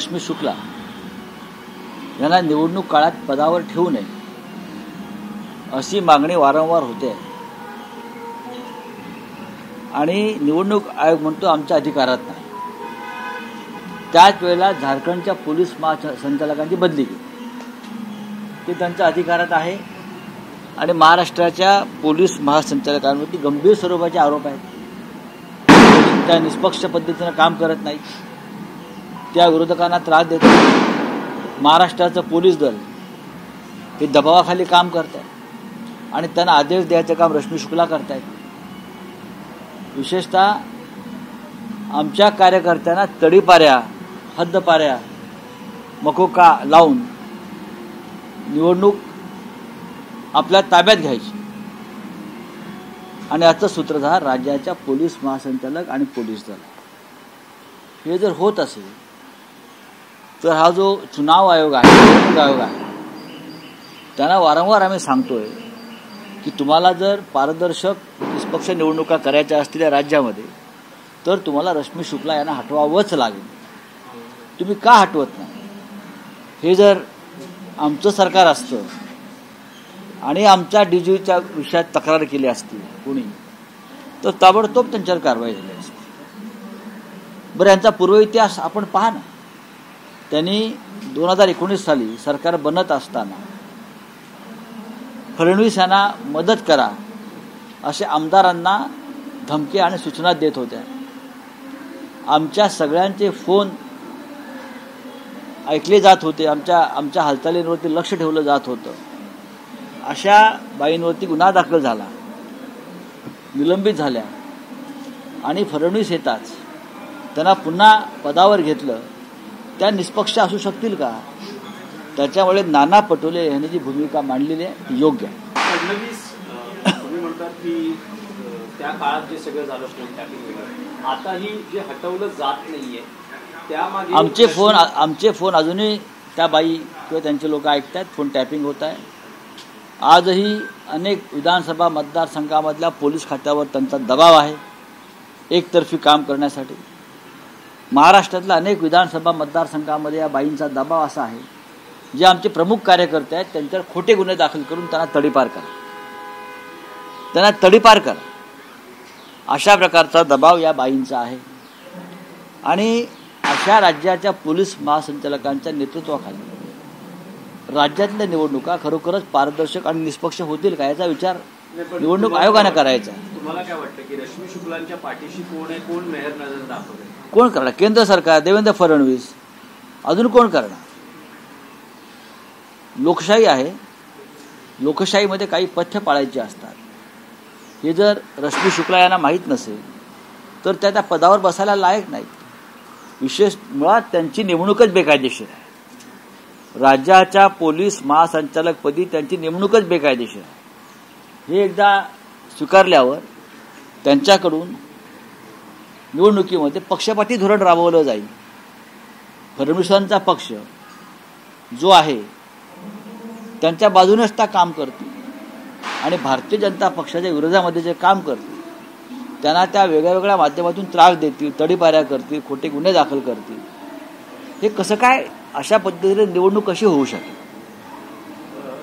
रश्मी शुक्ला यांना निवडणूक काळात पदावर ठेवू नये अशी मागणी वारंवार होते आणि निवडणूक आयोग म्हणतो आमच्या अधिकारात नाही. त्याच वेळेला झारखंडच्या पोलीस महासंचालकांची बदली केली, ते त्यांच्या अधिकारात आहे आणि महाराष्ट्राच्या पोलीस महासंचालकांवरती गंभीर स्वरूपाचे आरोप आहेत. त्या निष्पक्ष पद्धतीनं काम करत नाहीत, त्या विरोधकांना त्रास देतात. महाराष्ट्राचं पोलीस दल हे दबावाखाली काम करत आहे आणि त्यांना आदेश द्यायचं काम रश्मी शुक्ला करतायत. विशेषतः आमच्या कार्यकर्त्यांना तडीपाऱ्या, हद्दपाऱ्या, मकोका लावून निवडणूक आपल्या ताब्यात घ्यायची आणि याचं सूत्रधार राज्याच्या पोलीस महासंचालक आणि पोलीस दल. हे जर होत असेल तर हा जो चुनाव आयोग आहे, निवडणूक आयोग आहे, त्यांना वारंवार आम्ही सांगतोय की तुम्हाला जर पारदर्शक निष्पक्ष निवडणुका करायच्या असतील या राज्यामध्ये तर तुम्हाला रश्मी शुक्ला यांना हटवावंच लागेल. तुम्ही का हटवत नाही? हे जर आमचं सरकार असतं आणि आमच्या डीजीच्या विषयात तक्रार केली असती कोणी तर ताबडतोब त्यांच्यावर कारवाई झाली असती. बरं, यांचा पूर्व इतिहास आपण पहा ना. त्यांनी 2019 साली सरकार बनत असताना फडणवीस यांना मदत करा असे आमदारांना धमकी आणि सूचना देत होत्या. आमच्या सगळ्यांचे फोन ऐकले जात होते, आमच्या हालचालींवरती लक्ष ठेवलं जात होतं. अशा बाईंवरती गुन्हा दाखल झाला, निलंबित झाल्या आणि फडणवीस येताच त्यांना पुन्हा पदावर घेतलं. त्या निष्पक्ष असू शकतील का? त्याच्यामुळे नाना पटोले यांनी जी भूमिका मांडलेली आहे योग्य आहे. फडणवीस तुम्ही म्हणतात की त्या काळात जे सगळं झालं फोन टॅपिंग, आताही जे हटवलं जात नाहीये त्यामागे आमचे फोन अजूनही त्या बाई किंवा त्यांचे लोक ऐकतात. फोन टॅपिंग होत आहे. आजही अनेक विधानसभा मतदारसंघामधल्या पोलीस खात्यावर त्यांचा दबाव आहे एकतर्फी काम करण्यासाठी. महाराष्ट्रातल्या अनेक विधानसभा मतदारसंघामध्ये या बाईंचा दबाव असा आहे, जे आमचे प्रमुख कार्यकर्ते आहेत त्यांच्यावर खोटे गुन्हे दाखल करून त्यांना तडीपार करा, अशा प्रकारचा दबाव या बाईंचा आहे. आणि अशा राज्याच्या पोलीस महासंचालकांच्या नेतृत्वाखाली राज्यातल्या निवडणुका खरोखरच पारदर्शक आणि निष्पक्ष होतील का याचा विचार निवडणूक आयोगाने करायचा. तुम्हाला काय वाटतं की रश्मी शुक्लांच्या पाठीशी कोण आहे, कोण मेहर नजर दाखवते? कोण करणार? केंद्र सरकार, देवेंद्र फडणवीस. अजून कोण करणार? लोकशाही आहे, लोकशाहीमध्ये काही पथ्य पाळायचे असतात. हे जर रश्मी शुक्ला यांना माहीत नसेल तर त्या पदावर बसायला लायक नाहीत. मुळात त्यांची नेमणूकच बेकायदेशीर आहे. राज्याच्या पोलीस महासंचालकपदी त्यांची नेमणूकच बेकायदेशीर आहे. हे एकदा स्वीकारल्यावर त्यांच्याकडून निवडणुकीमध्ये पक्षपाती धोरण राबवलं जाईल. फडणवीसांचा पक्ष जो आहे त्यांच्या बाजूनेच त्या काम करतील आणि भारतीय जनता पक्षाच्या विरोधामध्ये जे काम करतील त्यांना त्या वेगळ्या माध्यमातून त्रास देतील, तडीपाऱ्या करतील, खोटे गुन्हे दाखल करतील. हे कसं काय अशा पद्धतीने निवडणूक कशी होऊ शकेल?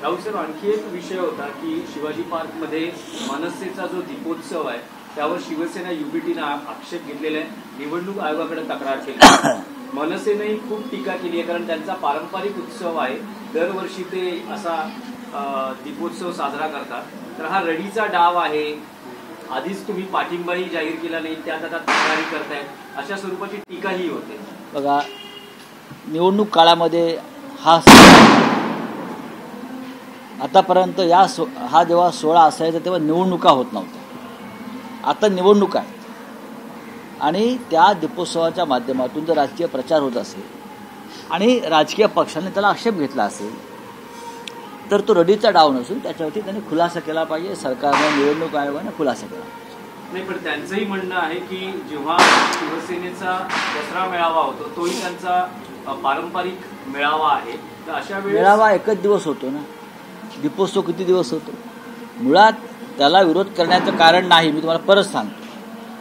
राहुल सर, आणखी एक विषय होता की शिवाजी पार्कमध्ये मनसेचा जो दीपोत्सव आहे त्यावर शिवसेना युबीटीनं आक्षेप घेतलेला आहे, निवडणूक आयोगाकडे तक्रार केली. मनसेनेही खूप टीका केली आहे कारण त्यांचा पारंपरिक उत्सव आहे, दरवर्षी ते असा दीपोत्सव साजरा करतात. तर हा रडीचा डाव आहे, आधीच तुम्ही पाठिंबाही जाहीर केला नाही, त्यात आता तक्रारी करताय, अशा स्वरूपाची टीकाही होते. बघा, निवडणूक काळामध्ये आतापर्यंत हा जेव्हा सोहळा असायचा तेव्हा निवडणुका होत नव्हत्या. आता निवडणुका आहेत आणि त्या दीपोत्सवाच्या माध्यमातून जर राजकीय प्रचार होत असेल आणि राजकीय पक्षाने त्याला आक्षेप घेतला असेल तर तो रडीचा डाव नसून त्याच्यावरती त्यांनी खुलासा केला पाहिजे. सरकारनं, निवडणूक आयोगाने खुलासा केला नाही. पण त्यांचंही म्हणणं आहे की जेव्हा शिवसेनेचा दसरा मेळावा होतो तोही त्यांचा पारंपरिक मेळावा आहे, तर अशा वेळेस मेळावा एकच दिवस होतो ना, दीपोत्सव किती दिवस होतो? मुळात त्याला विरोध करण्याचं कारण नाही. मी तुम्हाला परत सांगतो,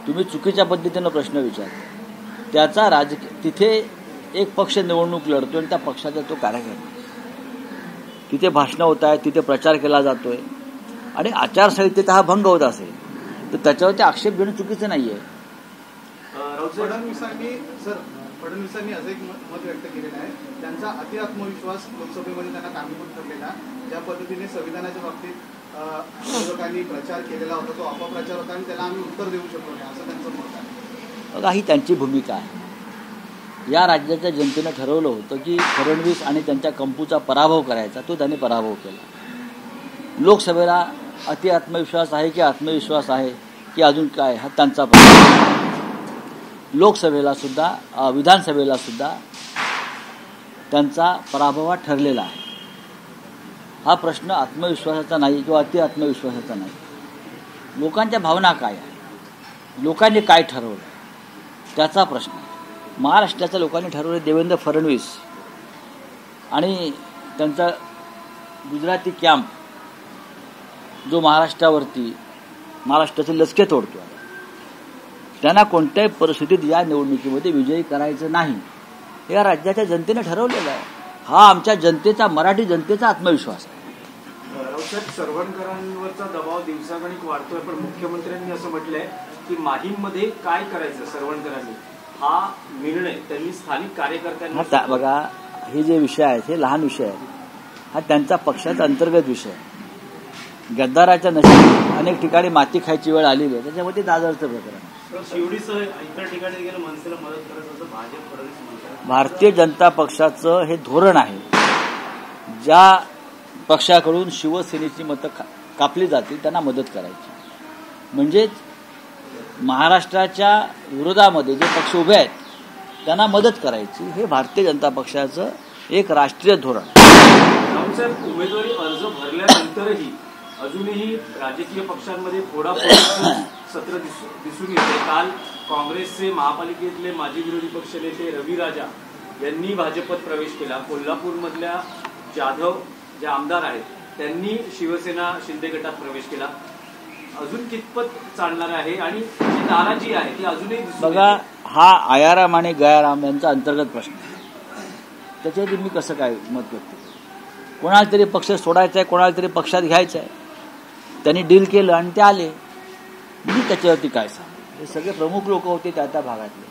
तुम्ही चुकीच्या पद्धतीनं प्रश्न विचारता. त्याचा तिथे एक पक्ष निवडणूक लढतोय आणि त्या पक्षाचा तो कार्यकर्ता, तिथे भाषणं होत आहेत, तिथे प्रचार केला जातोय आणि आचारसंहितेचा हा भंग होत असेल तर त्याच्यावरती आक्षेप घेणं चुकीचं नाहीये. फडणवीसांनी असं एक मत व्यक्त केलेलं आहे, त्यांचा अति आत्मविश्वास लोकसभेमध्ये त्यांना कारणीभूत ठरलेला. ज्या पद्धतीने संविधानाच्या बाबतीत विरोधकांनी प्रचार केलेला होता तो अपप्रचार होता आणि त्याला आम्ही उत्तर देऊ शकलो नाही, असं त्यांचं मत आहे. बघा, ही त्यांची भूमिका आहे. या राज्याच्या जनतेनं ठरवलं होतं की फडणवीस आणि त्यांच्या कंपूचा पराभव करायचा, तो त्यांनी पराभव केला. लोकसभेला अति आत्मविश्वास आहे की आत्मविश्वास आहे की अजून काय, हा त्यांचा प्रश्न. लोकसभेला सुद्धा विधानसभेला सुद्धा त्यांचा पराभव ठरलेला आहे. हा प्रश्न आत्मविश्वासाचा नाही किंवा अति आत्मविश्वासाचा नाही. लोकांच्या भावना काय आहे, लोकांनी काय ठरवलं त्याचा प्रश्न आहे. महाराष्ट्राच्या लोकांनी ठरवले देवेंद्र फडणवीस आणि त्यांचा गुजराती कॅम्प जो महाराष्ट्राचे लचके तोडतो, त्यांना कोणत्याही परिस्थितीत या निवडणुकीमध्ये विजयी करायचं नाही, या राज्याच्या जनतेने ठरवलेलं आहे. हा आमच्या जनतेचा, मराठी जनतेचा आत्मविश्वास आहे. राऊसाहेब, सरवणकरांवरचा दबाव दिवसागणिक वाढतोय, पण मुख्यमंत्र्यांनी असं म्हटलंय की माहीममध्ये काय करायचं सरवणकरांनी हा निर्णय त्यांनी स्थानिक कार्यकर्त्यांना. बघा, हे जे विषय आहेत हे लहान विषय आहेत. हा त्यांचा पक्षाचा अंतर्गत विषय आहे. गद्दाराच्या नशिबी अनेक ठिकाणी माती खायची वेळ आलेली आहे, त्याच्यामध्ये दादरचं प्रकरण. शिवडीसह इतर ठिकाणी गेलं मनसेला मदत करत असं भाजप फडणवीस म्हणतात. भारतीय जनता पक्षाचं हे धोरण आहे. ज्या पक्षाकडून शिवसेनेची मतं कापली जातील त्यांना मदत करायची. म्हणजेच महाराष्ट्राच्या विरोधामध्ये जे पक्ष उभे आहेत त्यांना मदत करायची, हे भारतीय जनता पक्षाचं एक राष्ट्रीय धोरण. राऊसाहेब, उमेदवारी अर्ज भरल्यानंतरही अजूनही राजकीय पक्षांमध्ये फोडाफोडीचं सत्र दिसून येते. काल काँग्रेसचे महापालिकेतले माजी विरोधी पक्षनेते रवी राजा यांनी भाजपत प्रवेश केला. कोल्हापूरमधल्या जाधव जे आमदार आहेत त्यांनी शिवसेना शिंदे गटात प्रवेश केला. अजून कितपत चालणार आहे आणि जी नाराजी आहे ती अजूनही बघा, हा आयाराम आणि गयाराम यांचा अंतर्गत प्रश्न आहे. त्याच्यावरती मी कसं काय मत व्यक्त करू? कोणाला तरी पक्ष सोडायचा आहे, कोणाला तरी पक्षात घ्यायचं आहे. त्यांनी डील केलं आणि ते आले. मी त्याच्यावरती काय सांग, हे सगळे प्रमुख लोक होते त्या भागातले.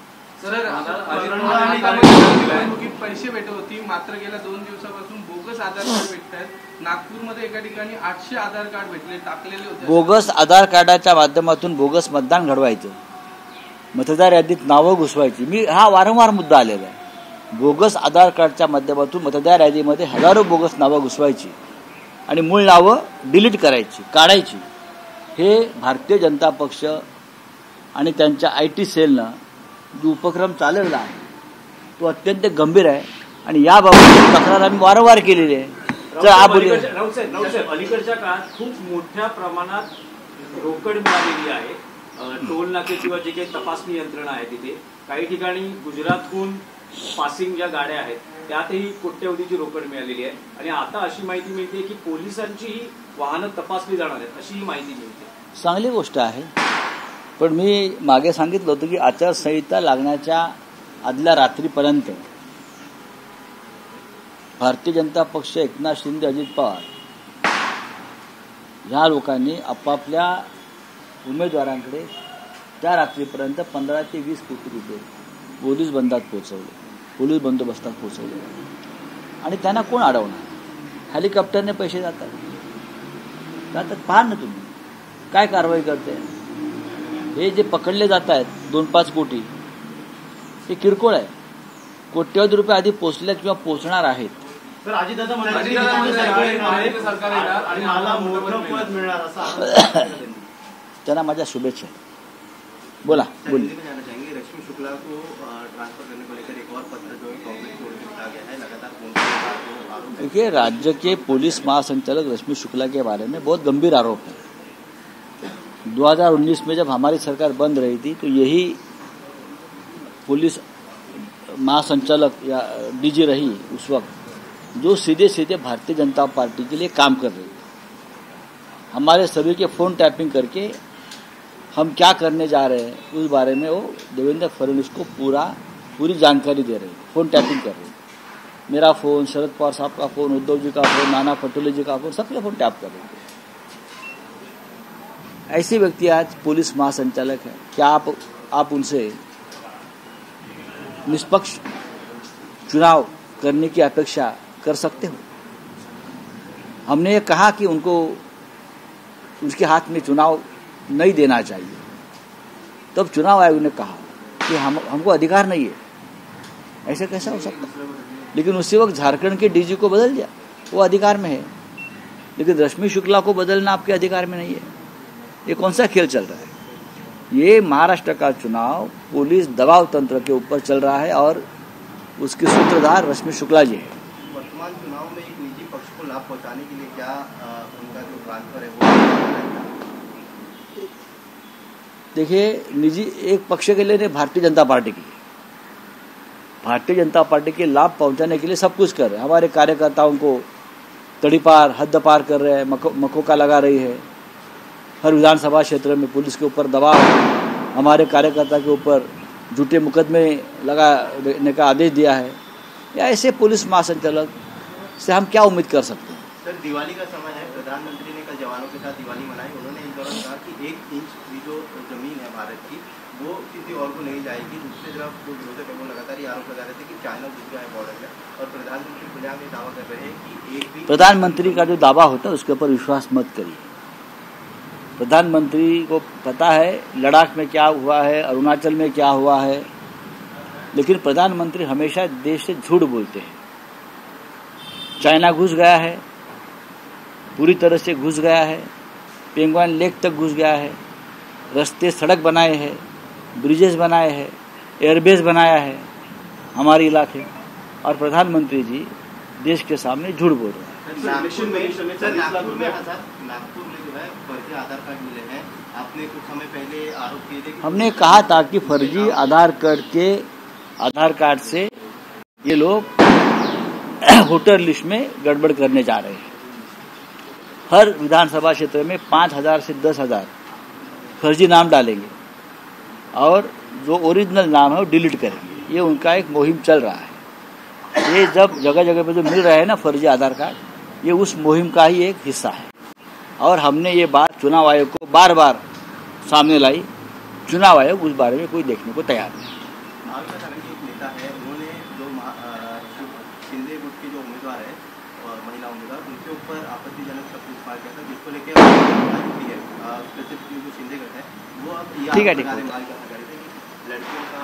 निवडणुकीत पैसे भेटत होती, मात्र गेल्या 2 दिवसापासून बोगस आधार कार्ड भेटत आहेत. नागपूरमध्ये एका ठिकाणी 800 आधार कार्ड भेटले, टाकलेले होते. बोगस आधार कार्डाच्या माध्यमातून बोगस मतदान घडवायचं, मतदार यादीत नावं घुसवायची. हा वारंवार मुद्दा आलेला आहे. बोगस आधार कार्डच्या माध्यमातून मतदार यादीमध्ये हजारो बोगस नावं घुसवायची आणि मूळ नावं डिलीट करायची, काढायची. हे भारतीय जनता पक्ष आणि त्यांच्या IT सेलनं जो उपक्रम चालवला आहे तो अत्यंत गंभीर आहे आणि याबाबत तक्रार आम्ही वारंवार केलेली आहे. राऊसाहेब, अलीकडच्या काळात खूप मोठ्या प्रमाणात रोकड मिळालेली आहे. टोल नाके किंवा जे काही तपासणी यंत्रणा आहे तिथे काही ठिकाणी गुजरातहून पासिंग ज्या गाड्या आहेत त्यातही कोट्यवधीची रोकड मिळालेली आहे आणि आता अशी माहिती मिळते की पोलिसांची वाहनं तपासली जाणार आहेत, अशी माहिती मिळते. चांगली गोष्ट आहे, पण मी मागे सांगितलं होतं की आचारसंहिता लागण्याच्या आदल्या रात्रीपर्यंत भारतीय जनता पक्ष, एकनाथ शिंदे, अजित पवार ह्या लोकांनी आपापल्या उमेदवारांकडे त्या रात्रीपर्यंत 15 ते 20 कोटी रुपये पोलीस बंदोबस्तात पोहोचवले आणि त्यांना कोण अडवणार? हेलिकॉप्टरने पैसे जातात. पहा ना तुम्ही काय कारवाई करते. हे जे पकडले जात आहेत 2-5 कोटी, हे किरकोळ आहे. कोट्यवधी रुपये आधी पोचले किंवा पोचणार आहेत. त्यांना माझ्या शुभेच्छा. बोला. रश्मि शुक्ला को ट्रांसफर करने को लेकर एक और पत्र जो है कांग्रेस को लिखा गया है. लगातार देखिए, राज्य के पुलिस महासंचालक रश्मि शुक्ला के बारे में बहुत गंभीर आरोप है. 2019 में जब हमारी सरकार बंद रही थी तो यही पुलिस महासंचालक या DG रही उस वक्त, जो सीधे सीधे भारतीय जनता पार्टी के लिए काम कर रही थी. हमारे सभी के फोन टैपिंग करके हम क्या करने जा रहे हैं उस बारे में वो देवेंद्र फडणवीस को पूरा पूरी जानकारी दे रहे हैं, फ़ोन टैपिंग कर रहे हैं। मेरा फ़ोन, शरद पवार साहब का फ़ोन, उद्धव जी का फ़ोन, नाना पटोले जी का फ़ोन, सबके फ़ोन टैप कर रहे हैं। ऐसे व्यक्ति आज पुलिस महासंचालक है, क्या आप उनसे निष्पक्ष चुनाव करने की अपेक्षा कर सकते हो? हमने ये कहा कि उनको उसके हाथ में चुनाव नहीं देना चाहिए, तब चुनाव आयोग ने कहा कि हमको अधिकार नहीं है। ऐसे कैसा हो सकता? लेकिन उसी वक्त झारखंड के डीजी को बदल दिया, वो अधिकार में है, लेकिन रश्मि शुक्ला को बदलना आपके अधिकार में नहीं है। ये कौन सा खेल चल रहा है? ये महाराष्ट्र का चुनाव पुलिस दबाव तंत्र के ऊपर चल रहा है और उसके सूत्रधार रश्मि शुक्ला जी है। वर्तमान चुनाव में एक निजी पक्ष को लाभ पहुंचाने के लिए क्या उनका जो ट्रांसफर है वो? देखिए, निजी एक पक्ष के लिए नहीं, भारतीय जनता पार्टी के लिए, भारतीय जनता पार्टी के लाभ पहुंचाने के लिए सब कुछ कर रहे हैं। हमारे कार्यकर्ताओं को तड़ीपार हद पार कर रहे हैं, मकोका लगा रही है। हर विधानसभा क्षेत्र में पुलिस के ऊपर दबाव, हमारे कार्यकर्ता के ऊपर झूठे मुकदमे लगाने का आदेश दिया है। या ऐसे पुलिस महासंचालक से हम क्या उम्मीद कर सकते हैं? सर, दिवाली का समय है, प्रधानमंत्री ने कल जवानों के साथ दिवाली मनाई। उन्होंने इस दौरान कहा कि 1 इंच की जो जमीन है भारत की, वो किसी और को नहीं जाएगी। दूसरी तरफ जो विरोधक है वो लगातार ये आरोप लगा रहे थे कि चाइना घुस गया है बॉर्डर में, और प्रधानमंत्री खुलेआम ये दावा कर रहे हैं कि एक भी प्रधानमंत्री का जो दावा होता है उसके ऊपर विश्वास मत करिए। प्रधानमंत्री को पता है लद्दाख में क्या हुआ है, अरुणाचल में क्या हुआ है, लेकिन प्रधानमंत्री हमेशा देश से झूठ बोलते हैं। चाइना घुस गया है, पूरी तरह से घुस गया है, पेंगुइन लेक तक घुस गया है, रास्ते सड़क बनाए हैं, ब्रिजेस बनाए हैं, एयरबेस बनाया है हमारे इलाके, और प्रधानमंत्री जी देश के सामने झूठ बोल रहे हैं। नागपुर में जो है फर्जी आधार कार्ड मिले हैं, आपने कुछ समय पहले आरोप किए थे। हमने कहा था कि फर्जी आधार कार्ड से ये लोग वोटर लिस्ट में गड़बड़ करने जा रहे हैं। हर विधानसभा क्षेत्र में 5,000 से 10,000 फर्जी नाम डालेंगे और जो ओरिजिनल नाम है वो डिलीट करेंगे। ये उनका एक मुहिम चल रहा है। ये जब जगह जगह पे जो मिल रहा है ना फर्जी आधार कार्ड, ये उस मुहिम का ही एक हिस्सा है। और हमने ये बात चुनाव आयोग को बार बार सामने लाई। चुनाव आयोग उस बारे में कोई देखने को तैयार नहीं। एक नेता है, उन्होंने जो शिंदे गुट के जो उम्मीदवार है और महिला उम्मीदवार, उनके ऊपर आपत्तिजनक शब्द इस्तेमाल किया था, जिसको लेकर स्पेसिफिकली जो शिंदे गुट है वो अब ठीक है लड़कियों का